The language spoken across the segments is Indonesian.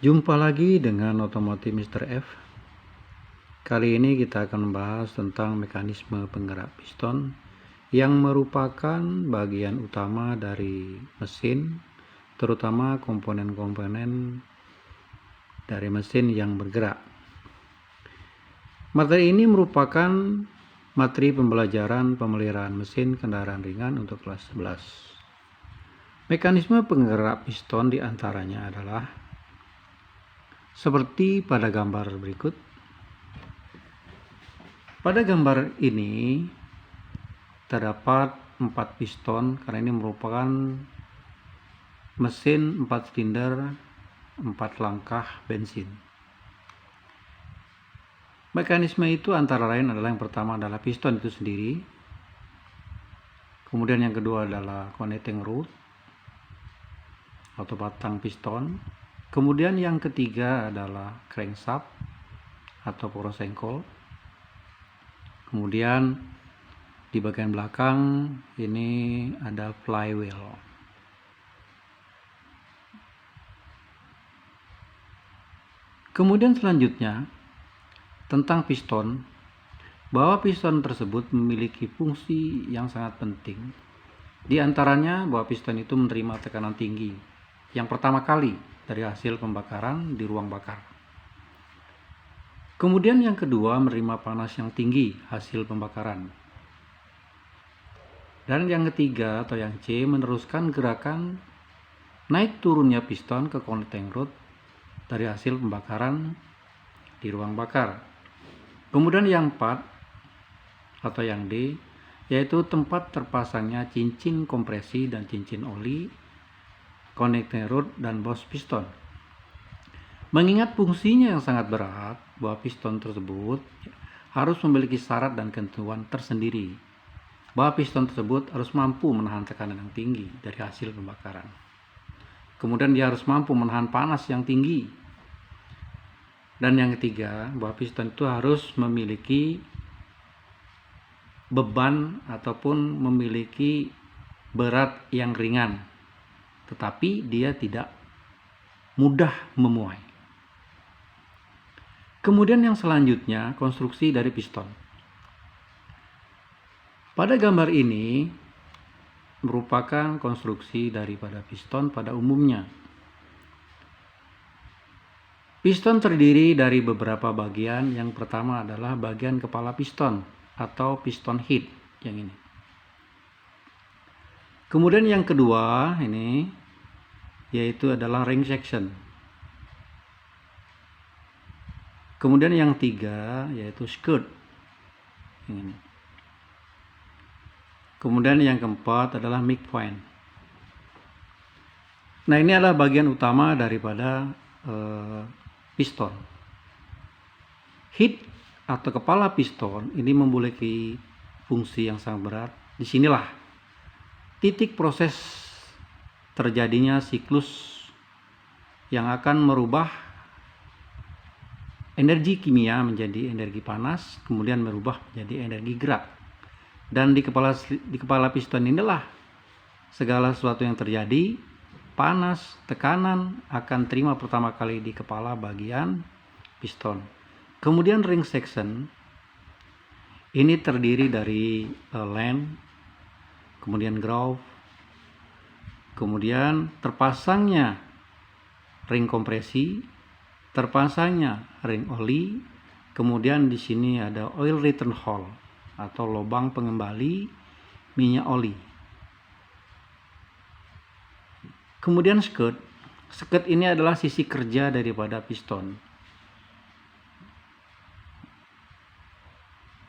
Jumpa lagi dengan Otomotif Mr. F. Kali ini kita akan membahas tentang mekanisme penggerak piston yang merupakan bagian utama dari mesin, terutama komponen-komponen dari mesin yang bergerak. Materi ini merupakan materi pembelajaran pemeliharaan mesin kendaraan ringan untuk kelas 11. Mekanisme penggerak piston diantaranya adalah seperti pada gambar berikut. Pada gambar ini terdapat 4 piston karena ini merupakan mesin 4 silinder 4 langkah bensin. Mekanisme itu antara lain adalah yang pertama adalah piston itu sendiri, kemudian yang kedua adalah connecting rod atau batang piston, kemudian yang ketiga adalah crankshaft atau poros engkol, kemudian di bagian belakang ini ada flywheel. Kemudian selanjutnya tentang piston, bahwa piston tersebut memiliki fungsi yang sangat penting. Di antaranya bahwa piston itu menerima tekanan tinggi yang pertama kali dari hasil pembakaran di ruang bakar. Kemudian yang kedua menerima panas yang tinggi hasil pembakaran. Dan yang ketiga atau yang C meneruskan gerakan naik turunnya piston ke connecting rod dari hasil pembakaran di ruang bakar. Kemudian yang 4 atau yang D yaitu tempat terpasangnya cincin kompresi dan cincin oli, connecting rod dan bos piston. Mengingat fungsinya yang sangat berat, bahwa piston tersebut harus memiliki syarat dan ketentuan tersendiri, bahwa piston tersebut harus mampu menahan tekanan yang tinggi dari hasil pembakaran. Kemudian dia harus mampu menahan panas yang tinggi. Dan yang ketiga, bahwa piston itu harus memiliki beban ataupun memiliki berat yang ringan, tetapi dia tidak mudah memuai. Kemudian yang selanjutnya, konstruksi dari piston. Pada gambar ini merupakan konstruksi daripada piston pada umumnya. Piston terdiri dari beberapa bagian. Yang pertama adalah bagian kepala piston atau piston head yang ini. Kemudian yang kedua ini yaitu adalah ring section. Kemudian yang tiga yaitu skirt yang ini. Kemudian yang keempat adalah midpoint. Nah, ini adalah bagian utama daripada piston. Head atau kepala piston ini memiliki fungsi yang sangat berat. Disinilah titik proses terjadinya siklus yang akan merubah energi kimia menjadi energi panas, kemudian merubah menjadi energi gerak. Dan di kepala piston inilah segala sesuatu yang terjadi, panas, tekanan akan terima pertama kali di kepala bagian piston. Kemudian ring section ini terdiri dari length, kemudian groove, kemudian terpasangnya ring kompresi, terpasangnya ring oli, kemudian di sini ada oil return hole atau lubang pengembali minyak oli. Kemudian skirt ini adalah sisi kerja daripada piston,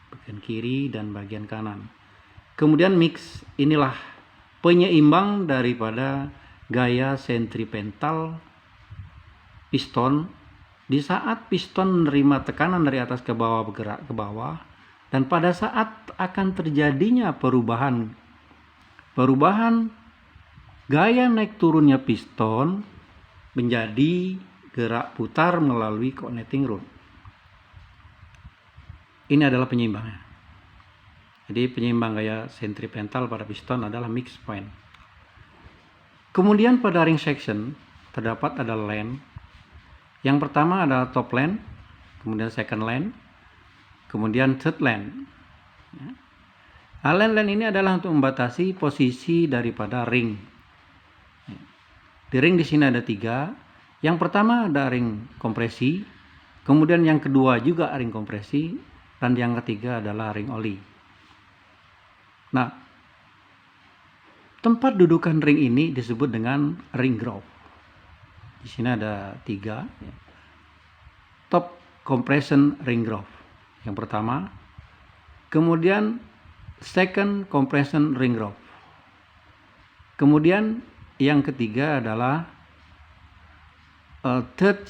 bagian kiri dan bagian kanan. Kemudian mix inilah penyeimbang daripada gaya sentripetal piston. Di saat piston menerima tekanan dari atas ke bawah bergerak ke bawah, dan pada saat akan terjadinya perubahan gaya naik turunnya piston menjadi gerak putar melalui connecting rod. Ini adalah penyeimbangnya. Jadi penyeimbang gaya sentripetal pada piston adalah mix point. Kemudian pada ring section terdapat ada length, Yang pertama adalah top land, kemudian second land, kemudian third land. Nah, land ini adalah untuk membatasi posisi daripada ring. Di ring di sini ada 3. Yang pertama ada ring kompresi, kemudian yang kedua juga ring kompresi, dan yang ketiga adalah ring oli. Nah, tempat dudukan ring ini disebut dengan ring groove. Di sini ada 3. Top compression ring groove yang pertama, kemudian second compression ring groove, kemudian yang ketiga adalah third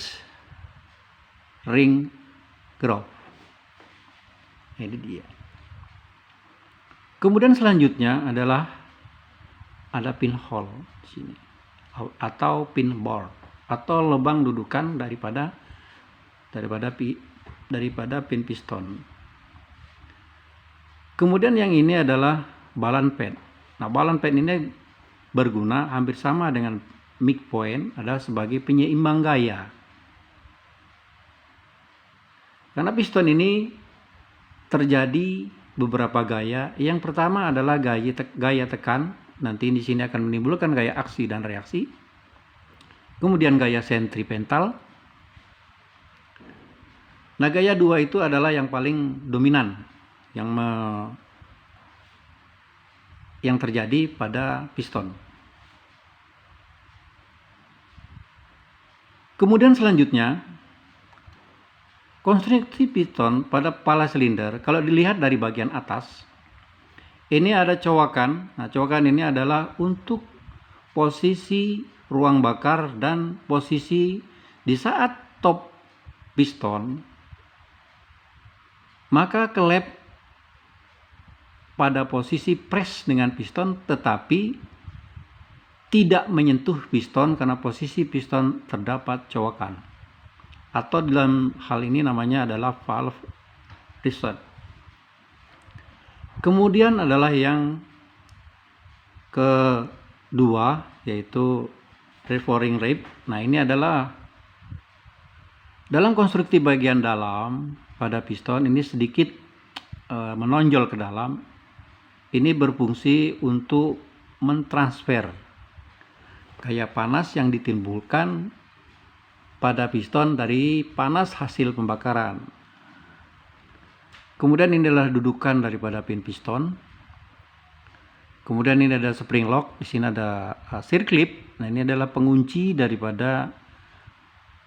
ring groove. Ini dia. Kemudian selanjutnya adalah ada pinhole di sini, atau pinboard, atau lubang dudukan daripada pin piston. Kemudian yang ini adalah balance pad. Nah, balance pad ini berguna hampir sama dengan mid point, adalah sebagai penyeimbang gaya. Karena piston ini terjadi beberapa gaya. Yang pertama adalah gaya tekan. Nanti di sini akan menimbulkan gaya aksi dan reaksi. Kemudian gaya sentripetal. Nah, gaya 2 itu adalah yang paling dominan yang terjadi pada piston. Kemudian selanjutnya, konstruksi piston pada kepala silinder, kalau dilihat dari bagian atas, ini ada cowakan. Nah, cowakan ini adalah untuk posisi ruang bakar dan posisi di saat top piston, maka klep pada posisi press dengan piston, tetapi tidak menyentuh piston karena posisi piston terdapat cowakan, atau dalam hal ini namanya adalah valve reset. Kemudian adalah yang kedua, yaitu revolving rib. Nah, ini adalah dalam konstruksi bagian dalam pada piston ini sedikit menonjol ke dalam. Ini berfungsi untuk mentransfer gaya panas yang ditimbulkan pada piston dari panas hasil pembakaran. Kemudian ini adalah dudukan daripada pin piston. Kemudian ini ada spring lock, di sini ada circlip. Nah, ini adalah pengunci daripada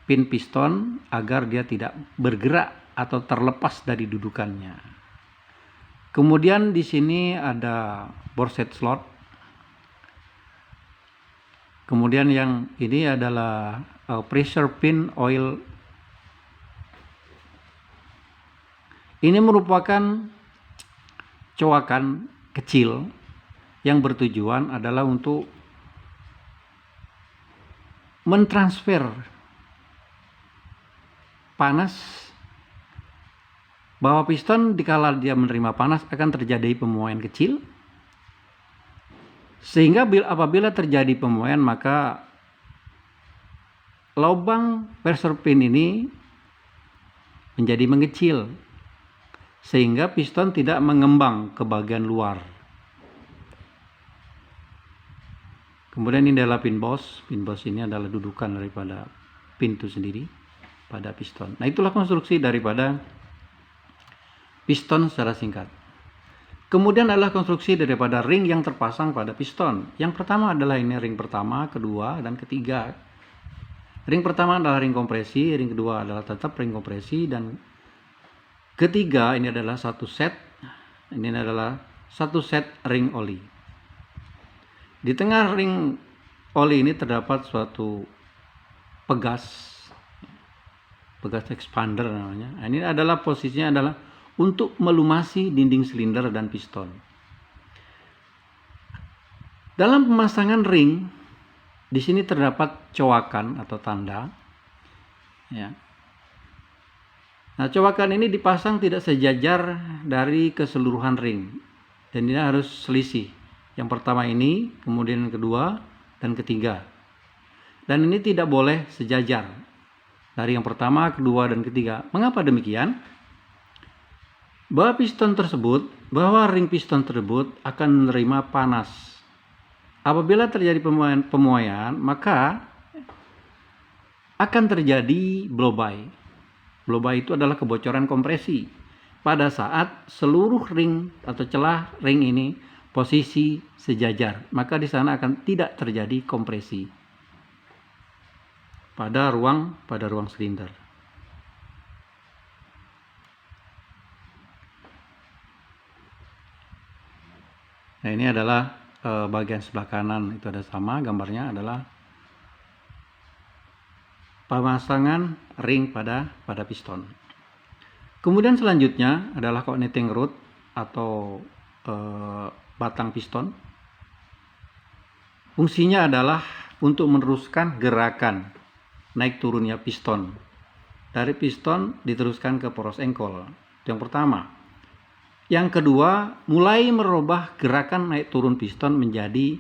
pin piston agar dia tidak bergerak atau terlepas dari dudukannya. Kemudian di sini ada borset slot. Kemudian yang ini adalah pressure pin oil. Ini merupakan cowakan kecil yang bertujuan adalah untuk mentransfer panas, bahwa piston dikala dia menerima panas akan terjadi pemuaian kecil, sehingga apabila terjadi pemuaian maka lubang pressure pin ini menjadi mengecil, sehingga piston tidak mengembang ke bagian luar. Kemudian ini adalah pin boss. Pin boss ini adalah dudukan daripada pintu sendiri pada piston. Nah, itulah konstruksi daripada piston secara singkat. Kemudian adalah konstruksi daripada ring yang terpasang pada piston. Yang pertama adalah ini ring pertama, kedua, dan ketiga. Ring pertama adalah ring kompresi, ring kedua adalah tetap ring kompresi, dan ketiga ini adalah satu set. Ini adalah satu set ring oli. Di tengah ring oli ini terdapat suatu pegas expander namanya. Nah, ini adalah posisinya adalah untuk melumasi dinding silinder dan piston. Dalam pemasangan ring, di sini terdapat cowakan atau tanda. Ya. Nah, cowakan ini dipasang tidak sejajar dari keseluruhan ring, dan ini harus selisih. Yang pertama ini, kemudian yang kedua, dan ketiga. Dan ini tidak boleh sejajar. dari yang pertama, kedua, dan ketiga. Mengapa demikian? Bahwa ring piston tersebut akan menerima panas. Apabila terjadi pemuaian, maka akan terjadi blow-by. Blow-by itu adalah kebocoran kompresi. Pada saat seluruh ring atau celah ring ini posisi sejajar, maka di sana akan tidak terjadi kompresi pada ruang silinder. Nah, ini adalah bagian sebelah kanan, itu ada sama gambarnya, adalah pemasangan ring pada piston. Kemudian selanjutnya adalah connecting rod atau batang piston. Fungsinya adalah untuk meneruskan gerakan naik turunnya piston. Dari piston diteruskan ke poros engkol. Itu yang pertama. Yang kedua, mulai merubah gerakan naik turun piston menjadi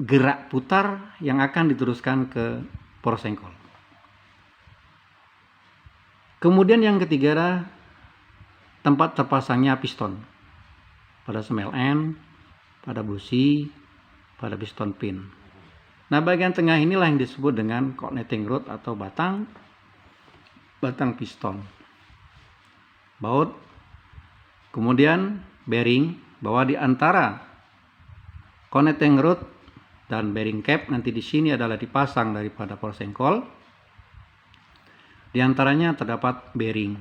gerak putar yang akan diteruskan ke poros engkol. Kemudian yang ketiga adalah tempat terpasangnya piston pada semel end, pada busi, pada piston pin. Nah, bagian tengah inilah yang disebut dengan connecting rod atau batang piston. Baut. Kemudian bearing, bahwa di antara connecting rod dan bearing cap nanti di sini adalah dipasang daripada poros engkol. Di antaranya terdapat bearing.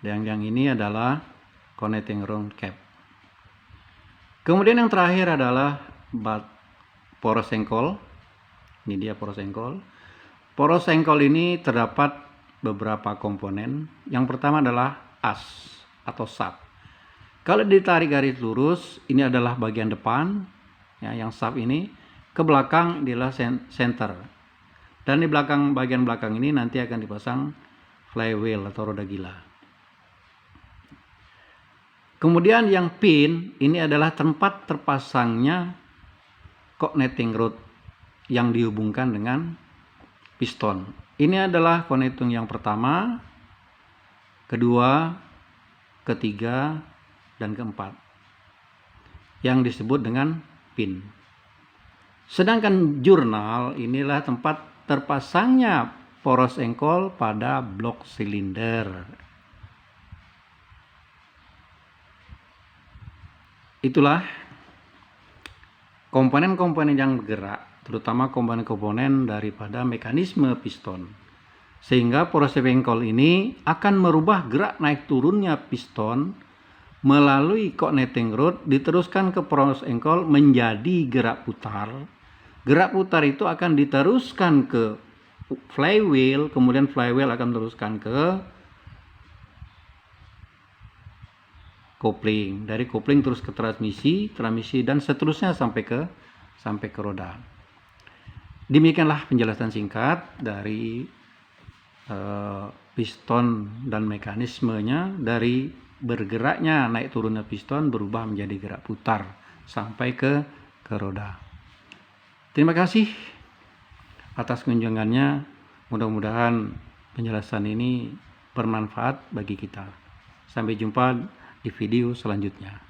Yang ini adalah connecting rod cap. Kemudian yang terakhir adalah poros engkol. Ini dia poros engkol. Poros engkol ini terdapat beberapa komponen. Yang pertama adalah as atau sub. Kalau ditarik garis lurus, ini adalah bagian depan, ya, yang sub ini. Ke belakang adalah center. Dan di bagian belakang ini nanti akan dipasang flywheel atau roda gila. Kemudian yang pin ini adalah tempat terpasangnya connecting rod yang dihubungkan dengan piston. Ini adalah connecting yang pertama, kedua, ketiga, dan keempat, yang disebut dengan pin. Sedangkan jurnal inilah tempat terpasangnya poros engkol pada blok silinder. Itulah komponen-komponen yang bergerak, terutama komponen-komponen daripada mekanisme piston. Sehingga poros engkol ini akan merubah gerak naik turunnya piston melalui connecting rod diteruskan ke poros engkol menjadi gerak putar. Gerak putar itu akan diteruskan ke flywheel, kemudian flywheel akan teruskan ke kopling. Dari kopling terus ke transmisi dan seterusnya sampai ke roda. Demikianlah penjelasan singkat dari piston dan mekanismenya, dari bergeraknya naik turunnya piston berubah menjadi gerak putar sampai ke roda. Terima kasih atas kunjungannya. Mudah-mudahan penjelasan ini bermanfaat bagi kita. Sampai jumpa di video selanjutnya.